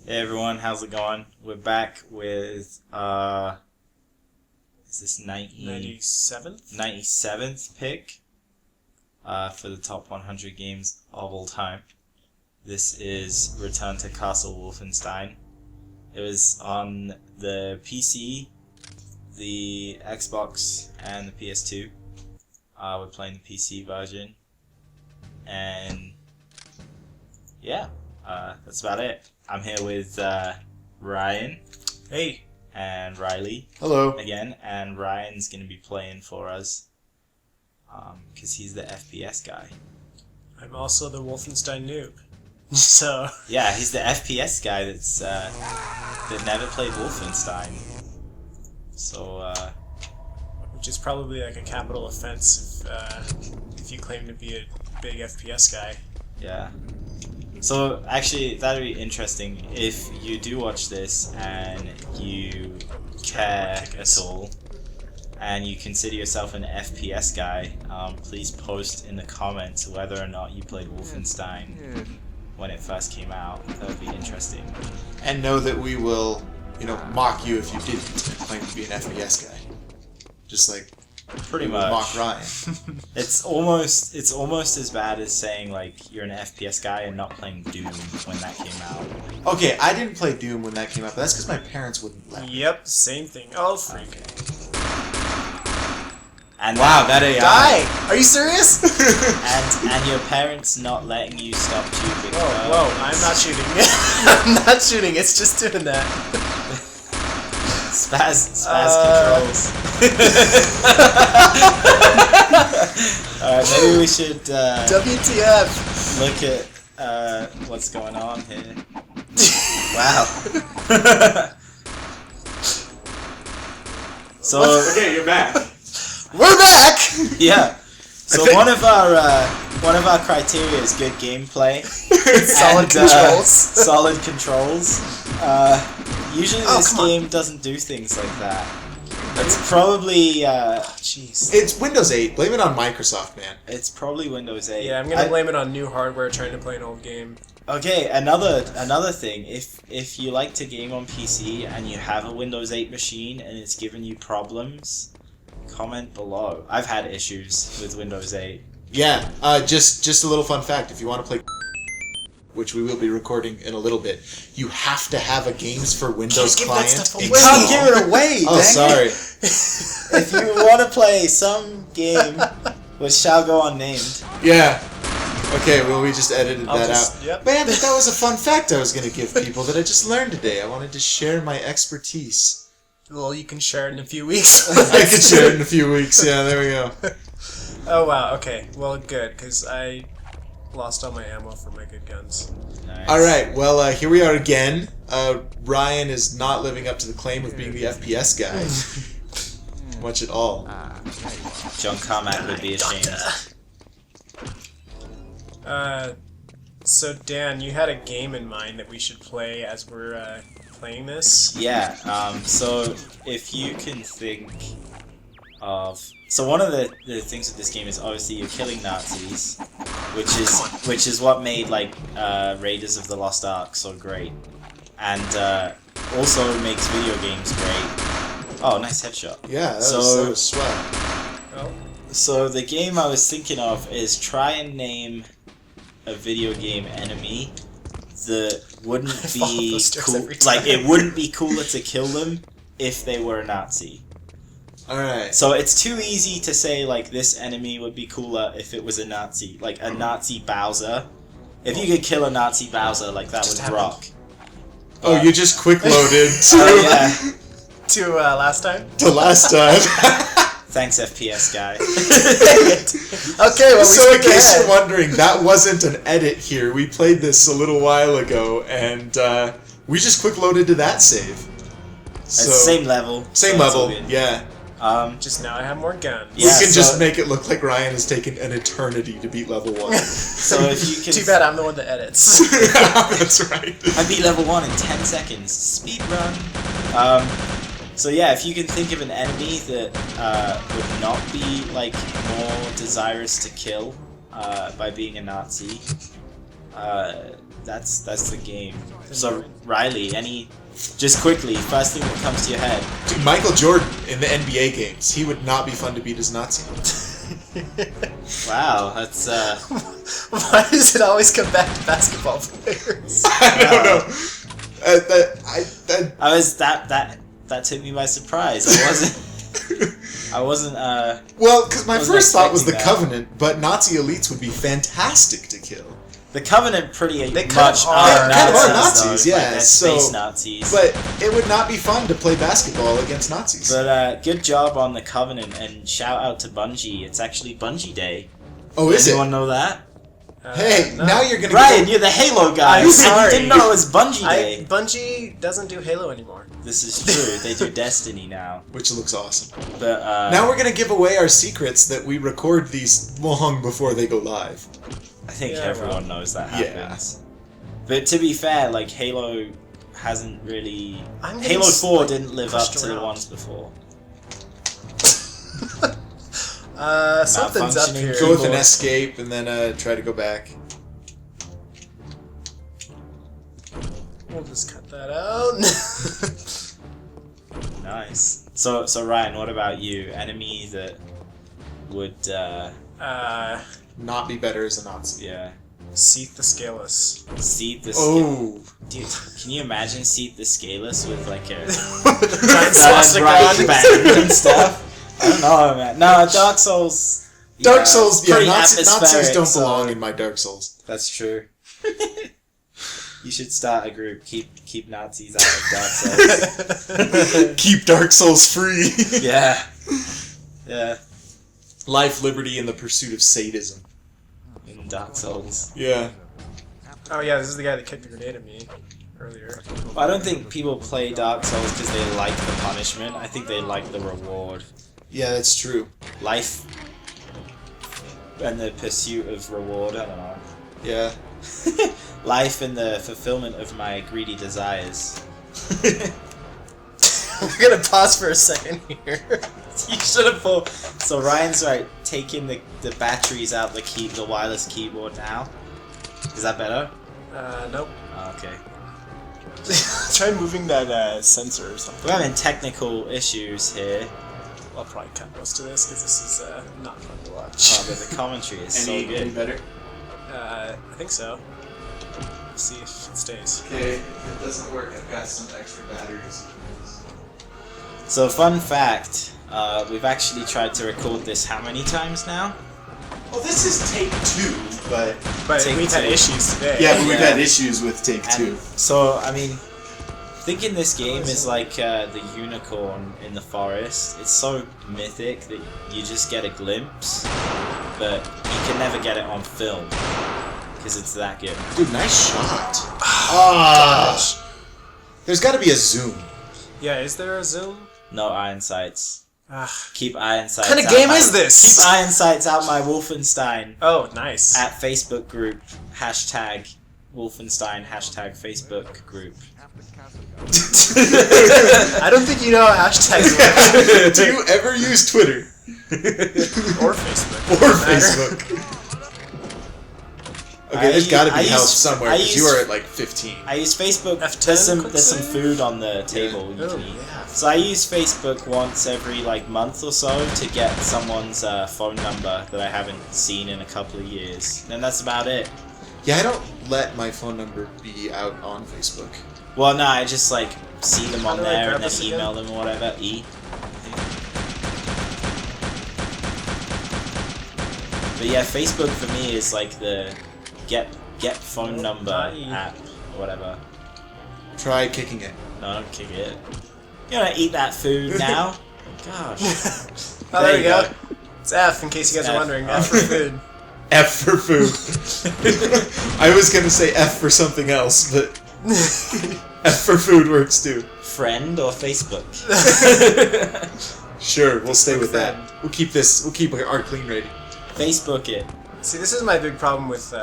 Hey everyone, how's it going? We're back with, is this 97th pick for the top 100 games of all time. This is Return to Castle Wolfenstein. It was on the PC, the Xbox, and the PS2. We're playing the PC version. And yeah, that's about it. I'm here with Ryan. Hey. And Riley. Hello. Again, and Ryan's going to be playing for us because he's the FPS guy. I'm also the Wolfenstein noob. So. Yeah, he's the FPS guy that's that never played Wolfenstein. So. Which is probably like a capital offense if you claim to be a big FPS guy. Yeah. So, actually, that'd be interesting if you do watch this and you care at all and you consider yourself an FPS guy, please post in the comments whether or not you played Wolfenstein when it first came out. That would be interesting. And know that we will, mock you if you didn't claim to be an FPS guy. Just like pretty much mock Ryan. It's almost as bad as saying like you're an FPS guy and not playing Doom when that came out. Okay, I didn't play Doom when that came out, but that's because my parents wouldn't let me. Yep, same thing. Oh, freak. Okay. And wow, that AI. Die! Are you serious? and your parents not letting you stop tubing. Whoa, I'm not shooting. I'm not shooting, it's just doing that. Spaz controls. Alright, maybe we should WTF! look at what's going on here. Wow. So okay, you're back. We're back! Yeah. So one of our criteria is good gameplay. Solid controls. Solid controls. Usually this game doesn't do things like that. It's probably jeez. It's Windows 8. Blame it on Microsoft, man. It's probably Windows 8. Yeah, I'm gonna blame it on new hardware trying to play an old game. Okay, another thing. If you like to game on PC and you have a Windows 8 machine and it's giving you problems, comment below. I've had issues with Windows 8. Yeah, just a little fun fact. If you want to play, which we will be recording in a little bit, you have to have a Games for Windows client. You can't give it away. Oh, sorry. If you want to play some game, which shall go unnamed. Yeah. Okay, well, we just edited that out. Yep. Man, that was a fun fact I was going to give people that I just learned today. I wanted to share my expertise. Well, you can share it in a few weeks. I can share it in a few weeks. Yeah, there we go. Oh, wow. Okay. Well, good, because I lost all my ammo for my good guns. Nice. All right. Well, here we are again. Ryan is not living up to the claim of being the FPS guy. Much at all. John Carmack would be ashamed. So Dan, you had a game in mind that we should play as we're playing this? Yeah, so if you can think of... So one of the things with this game is obviously you're killing Nazis, which is what made like Raiders of the Lost Ark so great, and also makes video games great. Oh, nice headshot. Yeah, that was swell. Oh. So the game I was thinking of is try and name a video game enemy that wouldn't be cool. Like it wouldn't be cooler to kill them if they were a Nazi. Alright. So it's too easy to say like this enemy would be cooler if it was a Nazi, like a Nazi Bowser. If you could kill a Nazi Bowser, like that would rock. Oh, you just quick loaded yeah. To last time? to last time. Thanks, FPS guy. Okay, well, So in case you're wondering, that wasn't an edit here. We played this a little while ago, and we just quick loaded to that save. It's the same level. Same so it's all level, good. yeah. Just now I have more guns. Yeah, we can so- just make it look like Ryan has taken an eternity to beat level 1. So if you can... Too bad I'm the one that edits. That's right. I beat level 1 in 10 seconds. Speed run. So yeah, if you can think of an enemy that would not be like more desirous to kill by being a Nazi, That's the game. So Riley, just quickly, first thing that comes to your head. Dude, Michael Jordan in the NBA games. He would not be fun to beat as Nazi. Wow, that's Why does it always come back to basketball players? I don't know. That took me by surprise. I wasn't. Well, because my wasn't first thought was the expecting that. Covenant, but Nazi elites would be fantastic to kill. The Covenant pretty They much kind of are are. Kind of are Nazis, Nazis, though. yeah, Like, they're so- space Nazis. But it would not be fun to play basketball against Nazis. But good job on the Covenant, and shout out to Bungie. It's actually Bungie Day. Oh, is Anyone it? know that? Hey, no. now you're gonna Ryan, go... you're the Halo guy. I'm You sorry. didn't know it was Bungie Day. Bungie doesn't do Halo anymore. This is true. They do Destiny now. Which looks awesome. But Now we're gonna give away our secrets that we record these long before they go live. I think Yeah, everyone knows that Yeah. happens. But to be fair, like Halo hasn't really. I'm getting Halo 4 like, didn't live up pushed to the around. ones before. Something's up Malfunctioning here. Go with an Keyboard. escape and then try to go back. We'll just cut that out. Nice. So Ryan, what about you? Enemy that would Not be better as a Nazi. yeah. Seath the Scaleless. Seat the Oh. Dude, can you imagine Seat the Scaleless with like a Giant swastika right on it. back and stuff? I don't know, man. No, Dark Souls. Dark Souls, yeah, pretty Nazis atmospheric, don't so- belong in my Dark Souls. That's true. You should start a group. Keep Nazis out of Dark Souls. Keep Dark Souls free. Yeah. Yeah. Life, liberty, and the pursuit of sadism. In Dark Souls. Yeah. Oh yeah, this is the guy that kicked the grenade at me earlier. I don't think people play Dark Souls because they like the punishment. I think they like the reward. Yeah, that's true. Life and the pursuit of reward. I don't know. Yeah. Life and the fulfillment of my greedy desires. We're gonna pause for a second here. You should have pulled. So Ryan's right, taking the batteries out the wireless keyboard now. Is that better? Nope. Oh, okay. Try moving that sensor or something. We're having technical issues here. I'll probably cut most of this because this is not fun to watch. Oh, but the commentary is so good. better? I think so. Let's see if it stays. Okay, if it doesn't work, I've got some extra batteries. So fun fact, we've actually tried to record this how many times now? Well, this is take 2, but... But Take we've had two. issues today. Yeah, but we've Yeah. had issues with take 2. And so, I mean, thinking this game is like the unicorn in the forest. It's so mythic that you just get a glimpse, but you can never get it on film because it's that good. Dude, nice shot. Ah, there's got to be a zoom. Yeah, is there a zoom? No iron sights. Ugh. Keep iron sights. What kind of out game my- is this? Keep iron sights out my Wolfenstein Oh, nice. at Facebook group hashtag Wolfenstein hashtag Facebook group. I don't think you know how hashtags work. Do you ever use Twitter? Or Facebook. Or Doesn't matter. Facebook? Okay, there's got to I be help use- somewhere I because you use- are at like 15. I use Facebook. F10, There's some quick there's some save? food on the table you Oh, can eat. yeah. So I use Facebook once every month or so to get someone's phone number that I haven't seen in a couple of years, and that's about it. Yeah, I don't let my phone number be out on Facebook. Well, no, I just see them How on do I there grab and then this email again? them or whatever. But yeah, Facebook for me is like the get phone number app or whatever. Try kicking it. No, don't kick it. You gonna eat that food now? Gosh. Oh, there you go. It's F, in case you guys F. are wondering. F for food. F for food. I was gonna say F for something else, but F for food works too. Friend or Facebook? Sure, we'll stay with friend. that. We'll keep this. We'll keep our clean rating. Facebook it. See, this is my big problem with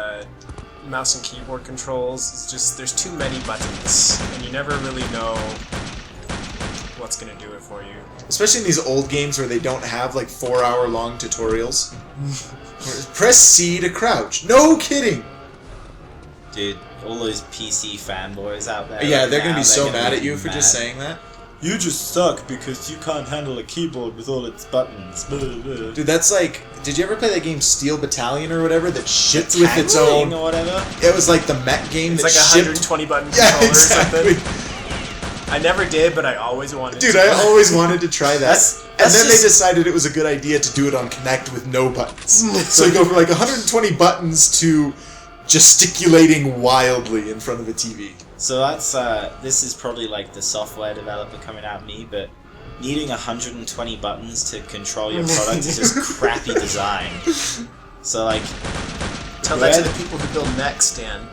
mouse and keyboard controls. It's just there's too many buttons, and you never really know what's gonna do it for you. Especially in these old games where they don't have 4-hour-long tutorials. Press C to crouch. No kidding. Dude, all those PC fanboys out there. Yeah, right they're gonna now, be so they're gonna mad be at you for just mad. saying that. You just suck because you can't handle a keyboard with all its buttons. Dude, that's like... Did you ever play that game Steel Battalion or whatever that shipped with its own... or whatever? It was like the mech game It's that like a shipped... 120 button Yeah, controller exactly. or something. I never did, but I always wanted Dude, to. I always wanted to try that. That's and then just- they decided it was a good idea to do it on Kinect with no buttons. So you go from like 120 buttons to gesticulating wildly in front of a TV. So that's this is probably like the software developer coming at me, but needing 120 buttons to control your product is just crappy design. So like, Tell that to the people who build mechs, Dan.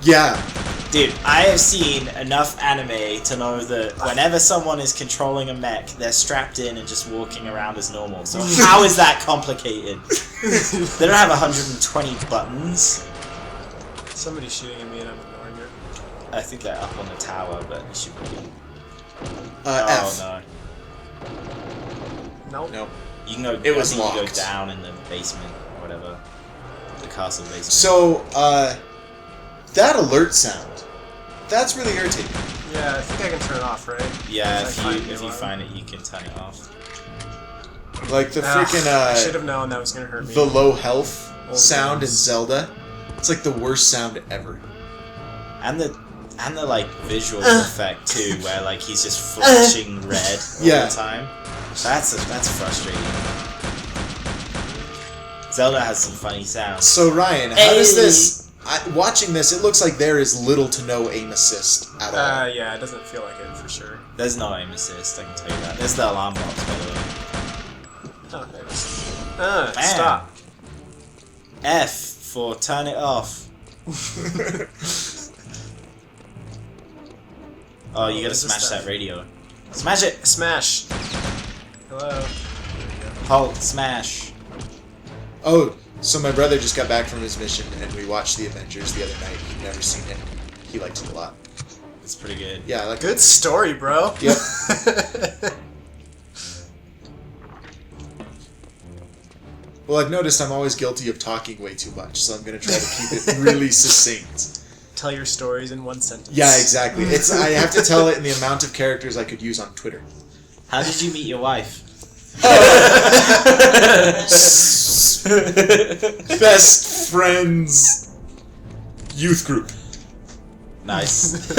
Yeah. dude, I have seen enough anime to know that whenever someone is controlling a mech, they're strapped in and just walking around as normal. So how is that complicated? They don't have 120 buttons. Somebody's shooting at me and I'm ignoring it. I think they're up on the tower, but it should be. F. No. Nope. No. You can go. It was I think you locked. go down in the basement or whatever, the castle basement. So, that alert sound, that's really irritating. Yeah, I think I can turn it off, right? Yeah, If I if you alarm. find it, you can turn it off. Like the I freaking, should have known that was gonna hurt me. the low health Old sound in games. Zelda. It's like the worst sound ever. And the like visual effect too, where like he's just flashing red all Yeah. the time. That's frustrating. Zelda has some funny sounds. So Ryan, how does this? Watching this, it looks like there is little to no aim assist at all. Yeah, it doesn't feel like it for sure. There's no aim assist, I can tell you that. There's the alarm box, by the way. Oh, there it is. Bam. Stop. F for turn it off. Oh, you gotta What is this smash stuff? that radio. Smash it! Smash. Hello. Halt, smash. Oh, so my brother just got back from his mission, and we watched the Avengers the other night. He'd never seen it. He liked it a lot. It's pretty good. Yeah, I like Good story, bro. Yep. Well, I've noticed I'm always guilty of talking way too much, so I'm gonna try to keep it really succinct. Tell your stories in one sentence. Yeah, exactly. I have to tell it in the amount of characters I could use on Twitter. How did you meet your wife? Best friends youth group. Nice.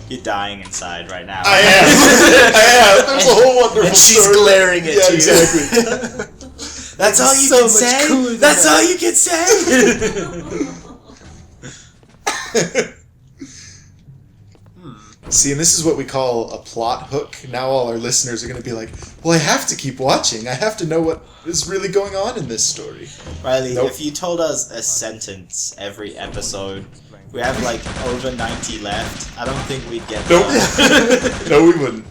You're dying inside right now. I am. I am. There's a whole wonderful And she's story. glaring at Yeah, you. exactly. That's all you so can much say? cooler than That's that. all you can say? See, and this is what we call a plot hook. Now all our listeners are going to be like, well, I have to keep watching. I have to know what is really going on in this story. Riley, Nope. if you told us a sentence every episode, we have like over 90 left. I don't think we'd get Nope. that. No, we wouldn't.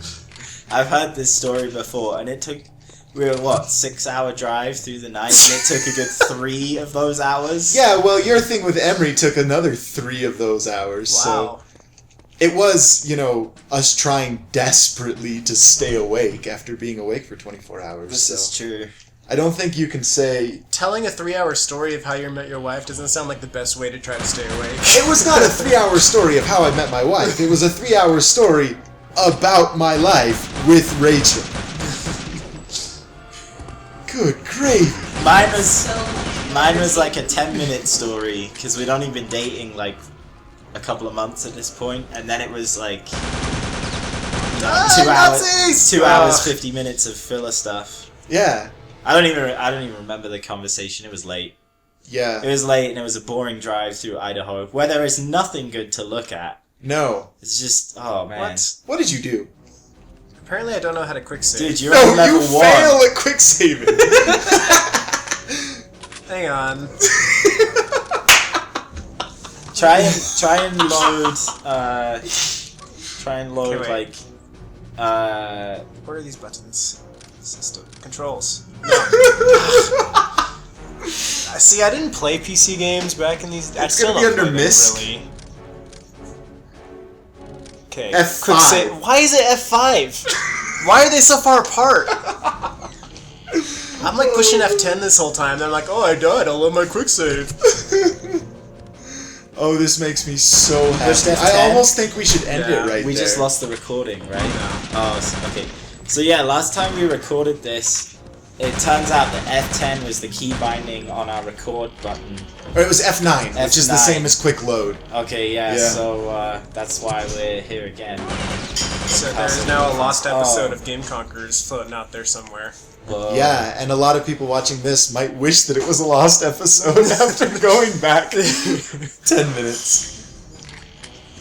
I've heard this story before, and it took... We were, 6-hour drive through the night, and it took a good 3 of those hours? Yeah, well, your thing with Emery took another 3 of those hours. Wow. So it was, us trying desperately to stay awake after being awake for 24 hours. This so is true. I don't think you can say... Telling a 3-hour story of how you met your wife doesn't sound like the best way to try to stay awake. It was not a 3-hour story of how I met my wife. It was a 3-hour story about my life with Rachel. Good gravy. Mine was like a 10-minute story, because we'd only been dating like a couple of months at this point, and then it was like 2 Nazis! 2 hours 50 minutes of filler stuff. Yeah. I don't even remember the conversation. It was late. Yeah. It was late, and it was a boring drive through Idaho, where there is nothing good to look at. No. It's just, oh man. What did you do? Apparently I don't know how to quick save. Dude, you're No, on level you 1. fail at quick saving. Hang on. Try and load Okay, like What are these buttons? System. Controls. See, I didn't play PC games back in these... It's gonna be under MISC. Really. Okay. F5. Quick save. Why is it F5? Why are they so far apart? I'm like pushing F10 this whole time. And I'm like, oh, I died. I'll load my quick save. Oh, this makes me so happy. Pushed F10? I almost think we should end Yeah. it right We there. just lost the recording, right? Yeah. Oh, okay. So yeah, last time we recorded this, it turns out that F10 was the key binding on our record button. Or it was F9, which is the F9. same as quick load. Okay, Yeah. so that's why we're here again. So there's now a lost episode of Game Conquerors floating out there somewhere. Whoa. Yeah, and a lot of people watching this might wish that it was a lost episode after going back 10 minutes.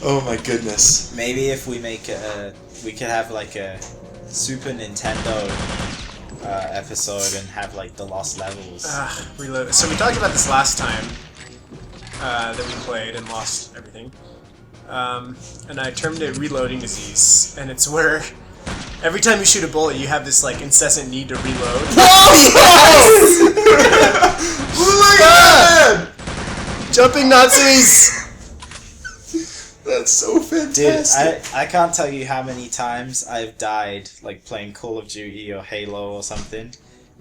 Oh my goodness. Maybe if we make we could have like a Super Nintendo episode and have like the lost levels. Reload. So we talked about this last time that we played and lost everything. And I termed it reloading disease, and it's where every time you shoot a bullet, you have this like incessant need to reload. Oh, yes! Oh my god! Jumping Nazis! That's so Dude, fantastic. I can't tell you how many times I've died like playing Call of Duty or Halo or something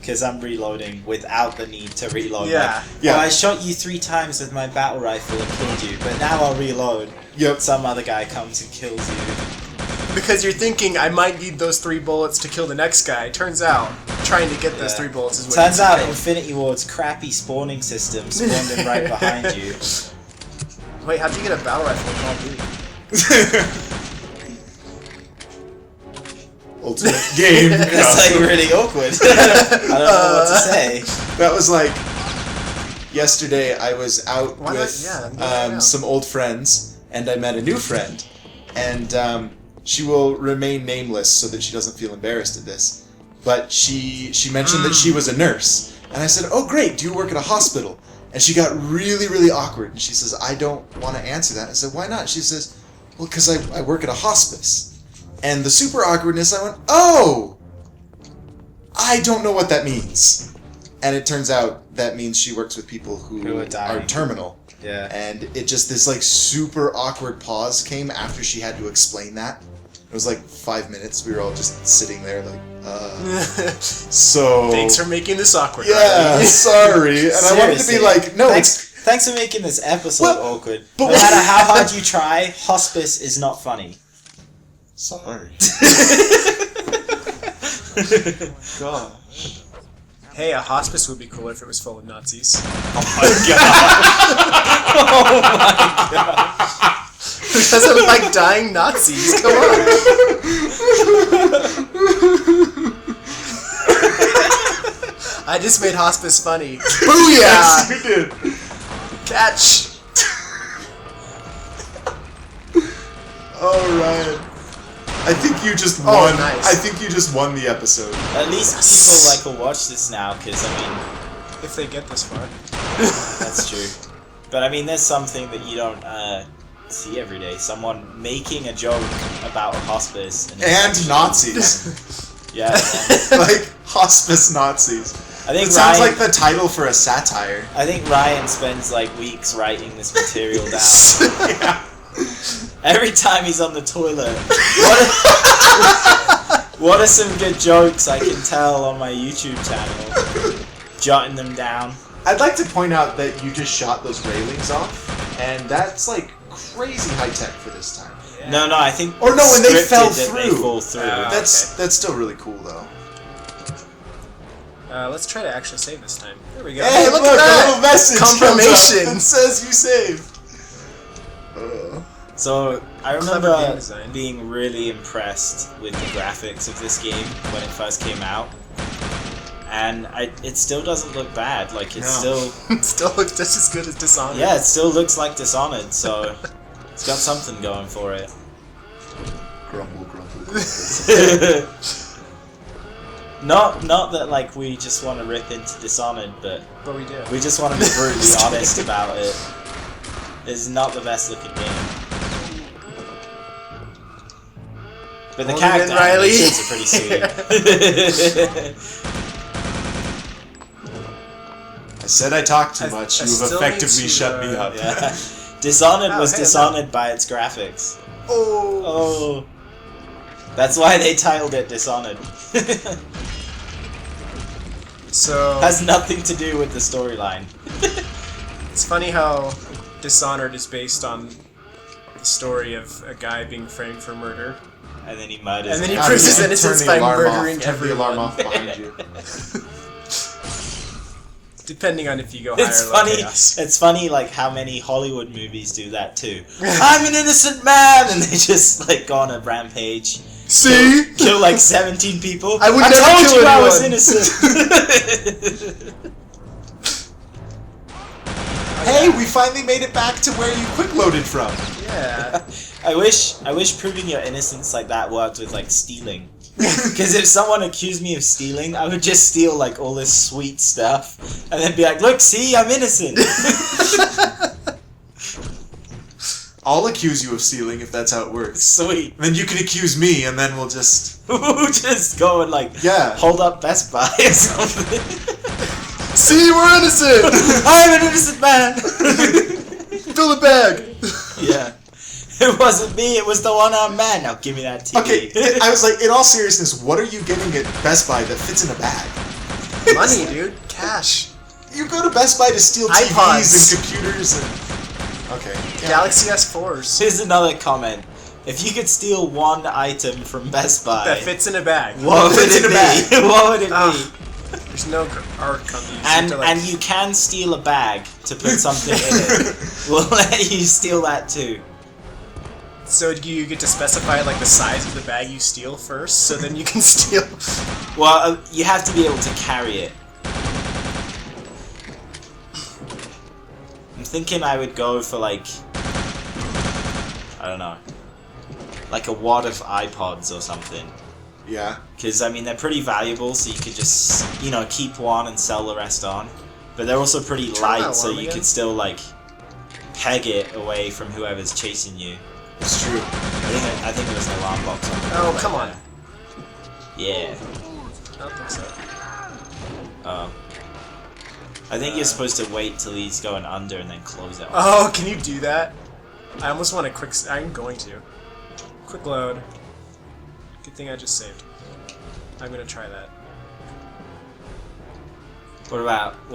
because I'm reloading without the need to reload. Yeah. Like, Yeah. well, I shot you 3 times with my battle rifle and killed you, but now I'll reload. Yep. Some other guy comes and kills you. Because you're thinking, I might need those 3 bullets to kill the next guy. Turns out, trying to get those Yeah. 3 bullets is what Turns you out need. Infinity Ward's crappy spawning system spawned him right behind you. Wait, how'd you get a battle rifle in Call of Duty? Ultimate game. That's like really awkward. I don't know what to say. That was like yesterday. I was out Why not? with Yeah, I know. some old friends, and I met a new friend, and she will remain nameless so that she doesn't feel embarrassed at this. But she mentioned that she was a nurse, and I said, "Oh, great! Do you work at a hospital?" And she got really, really awkward, and she says, "I don't want to answer that." I said, "Why not?" She says, "Well, because I work at a hospice." And the super awkwardness, I went, "Oh! I don't know what that means." And it turns out that means she works with people who are dying. terminal. Yeah. And it just, this like super awkward pause came after she had to explain that. It was like 5 minutes. We were all just sitting there like, so... Thanks for making this awkward. Yeah, Riley. sorry. And I wanted to be like, no, Thanks for making this episode Well, awkward. but- No matter how hard you try, hospice is not funny. Sorry. God. Hey, a hospice would be cooler if it was full of Nazis. Oh my god. Oh my god. Who doesn't like dying Nazis? Come on. I just made hospice funny. Booyah! Yes, you did. Catch! All right. I think you just won. Nice. I think you just won the episode. At least people will watch this now, because I mean, If they get this far. that's true. But I mean, there's something that you don't see every day. Someone making a joke about a hospice And Nazis. yeah. Like hospice Nazis. I think It sounds Ryan, like the title for a satire. I think Ryan spends like weeks writing this material down. Yeah. Every time he's on the toilet. What are some good jokes I can tell on my YouTube channel? Jotting them down. I'd like to point out that you just shot those railings off, and that's like crazy high tech for this time. No, I think. Or no, when they scripted fell that They through. fall through. That's still really cool though. Let's try to actually save this time. There we go. Hey, look at a that! little message Confirmation! comes up that says you saved. So I Clever remember game design. being really impressed with the graphics of this game when it first came out, and it still doesn't look bad. Like it's No. still, It still looks just as good as Dishonored. yeah, it still looks like Dishonored. So it's got something going for it. Grumble, grumble, grumble. Not that like we just want to rip into Dishonored, but But we do. we just want to be brutally honest about it. It's not the best looking game. But the Hold it in, character Riley. animations are pretty sweet. I said I talked too I- much. I You have still effectively need to, shut me up. Yeah. Dishonored Oh, was hey, Dishonored by its graphics. Oh. Oh. That's why they titled it Dishonored. So Has nothing to do with the storyline. it's funny how Dishonored is based on the story of a guy being framed for murder. And then he murders. And then he everyone. proves his Turn innocence the by alarm murdering off. Turn the alarm everyone. off behind you. Depending on if you go higher It's or low funny. chaos. It's funny, like how many Hollywood movies do that too. I'm an innocent man, and they just like go on a rampage, See? kill like 17 people. I would I never told kill you I was anyone. innocent. Hey, we finally made it back to where you quick loaded from. Yeah. I wish proving your innocence like that worked with like stealing. Because if someone accused me of stealing, I would just steal like all this sweet stuff and then be like, "Look, see, I'm innocent." I'll accuse you of stealing if that's how it works. Sweet. Then you can accuse me, and then we'll just We'll just go and like hold up Best Buy or something. See, we're innocent! I'm an innocent man. Fill the bag! Yeah. It wasn't me, it was the one-armed man. Now give me that TV. Okay, I was like, in all seriousness, what are you getting at Best Buy that fits in a bag? Money, dude. Cash. You go to Best Buy to steal iPods. TVs and computers and... Okay. Yeah. Galaxy S4s. Here's another comment. If you could steal one item from Best Buy, That fits in a bag. what would fits it in a be? bag. What would it Ah. be? There's no art company. And you can steal a bag to put something in it. We'll let you steal that too. So you get to specify like the size of the bag you steal first, so then you can steal. Well, you have to be able to carry it. I'm thinking I would go for like, I don't know, like a wad of iPods or something. Yeah. Because, I mean, they're pretty valuable, so you could just, you know, keep one and sell the rest on. But they're also pretty Turn light, that so alarm you again? could still, like, peg it away from whoever's chasing you. It's true. I think there's an alarm box on the Oh, right come on. there. Yeah. I don't think so. Oh. I think you're supposed to wait till he's going under and then close it. Oh, can you do that? I almost want a quick. I'm going to. Quick load. Good thing I just saved. I'm gonna try that. What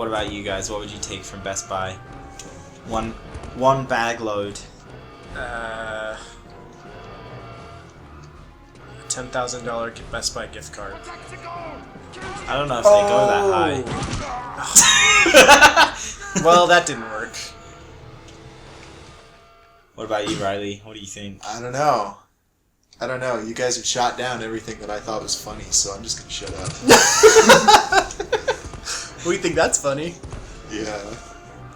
about you guys? What would you take from Best Buy? One bag load. $10,000 Best Buy gift card. I don't know if they go that high. Well, that didn't work. What about you, Riley? What do you think? I don't know. You guys have shot down everything that I thought was funny, so I'm just gonna shut up. We think that's funny. Yeah.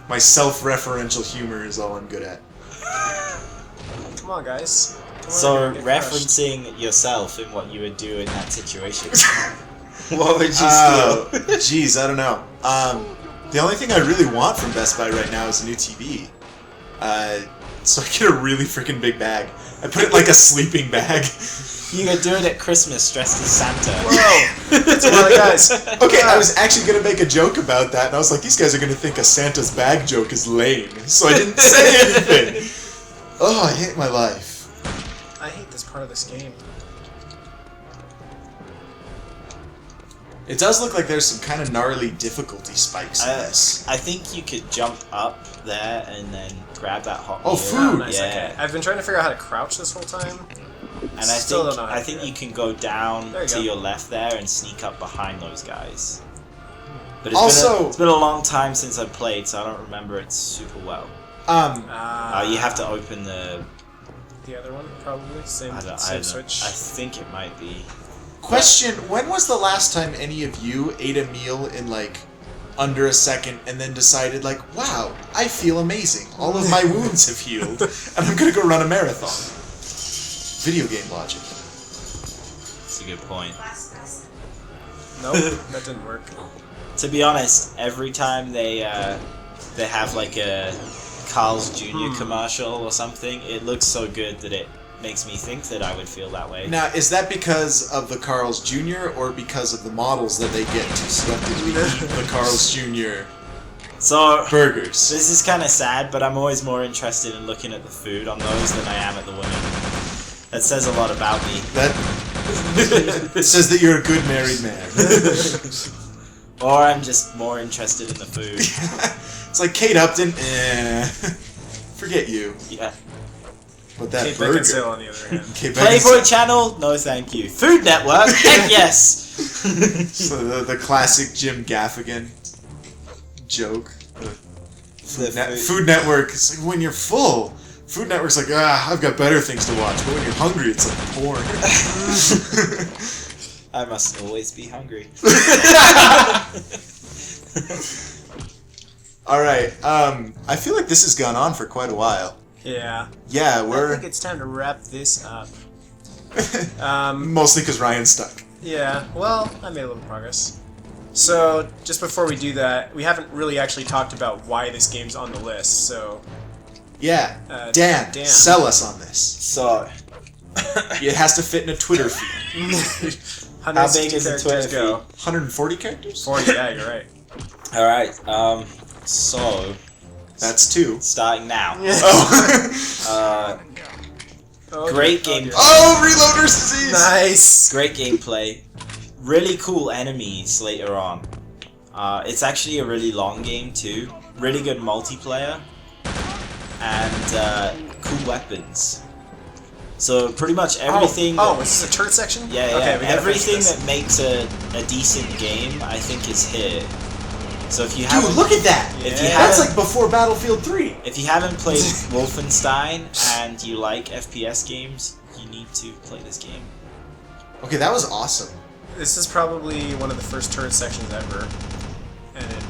My self-referential humor is all I'm good at. Come on, guys. Come So, on, get crushed. referencing yourself in what you would do in that situation. What would you steal? Jeez, I don't know. The only thing I really want from Best Buy right now is a new TV. So I get a really freaking big bag. I put it in like a sleeping bag. You could do it at Christmas dressed as Santa. Whoa! That's a lot of guys. Okay, I was actually gonna make a joke about that, and I was like, these guys are gonna think a Santa's bag joke is lame, so I didn't say anything. Oh, I hate my life. I hate this part of this game. It does look like there's some kind of gnarly difficulty spikes in this. I think you could jump up there and then grab that hot Oh, meal. food! Nice, Yeah. okay. I've been trying to figure out how to crouch this whole time. And Still don't know how to do think it. you can go down There you to go. your left there and sneak up behind those guys. But Also- it's been a long time since I've played, so I don't remember it super well. You have to open the The other one, probably. Same I don't switch. I think it might be. Question, when was the last time any of you ate a meal in like under a second and then decided like, wow, I feel amazing. All of my wounds have healed and I'm gonna go run a marathon. Video game logic. That's a good point. Nope, that didn't work. To be honest, every time they have like a Carl's Jr. commercial or something, it looks so good that it makes me think that I would feel that way. Now, is that because of the Carl's Jr. or because of the models that they get to selectively eat the Carl's Jr. So burgers? this is kind of sad, but I'm always more interested in looking at the food on those than I am at the women. That says a lot about me. That it says that you're a good married man. Or I'm just more interested in the food. It's like Kate Upton, forget you. Yeah. But that Kate burger. Beckinsale, on the other hand. Kate Playboy Beckinsale. Channel? No, thank you. Food Network? Heck yes. So the classic Jim Gaffigan joke. Food Network. It's like when you're full. Food Network's like, I've got better things to watch. But when you're hungry, it's like porn. I must always be hungry. All right. I feel like this has gone on for quite a while. Yeah. Yeah, I think it's time to wrap this up. Mostly because Ryan's stuck. Yeah, well, I made a little progress. So, just before we do that, we haven't really actually talked about why this game's on the list, so... Yeah. Dan, Dan. sell us on this. So, It has to fit in a Twitter feed. how big is the Twitter feed? 140 characters? 40, yeah, you're right. Alright, so, That's 2. starting now. Oh. Great gameplay. Oh, reloader's disease! Nice! Great gameplay. Really cool enemies later on. It's actually a really long game too. Really good multiplayer. And cool weapons. So pretty much everything... Oh, is this a turret section? Yeah, yeah. Okay, we gotta finish Everything this. that makes a decent game, I think, is here. So if you Dude, haven't... look at that! If you Yeah. That's haven't, like before Battlefield 3. if you haven't played Wolfenstein and you like FPS games, you need to play this game. Okay, that was awesome. This is probably one of the first turret sections ever, and it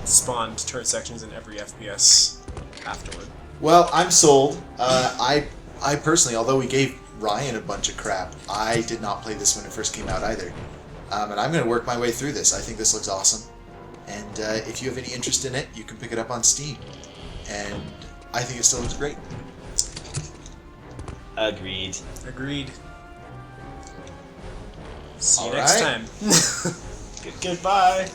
spawned turret sections in every FPS afterward. Well, I'm sold. I personally, although we gave Ryan a bunch of crap, I did not play this when it first came out either. And I'm going to work my way through this. I think this looks awesome. And if you have any interest in it, you can pick it up on Steam. And I think it still looks great. Agreed. Agreed. See you All next right. time. Goodbye.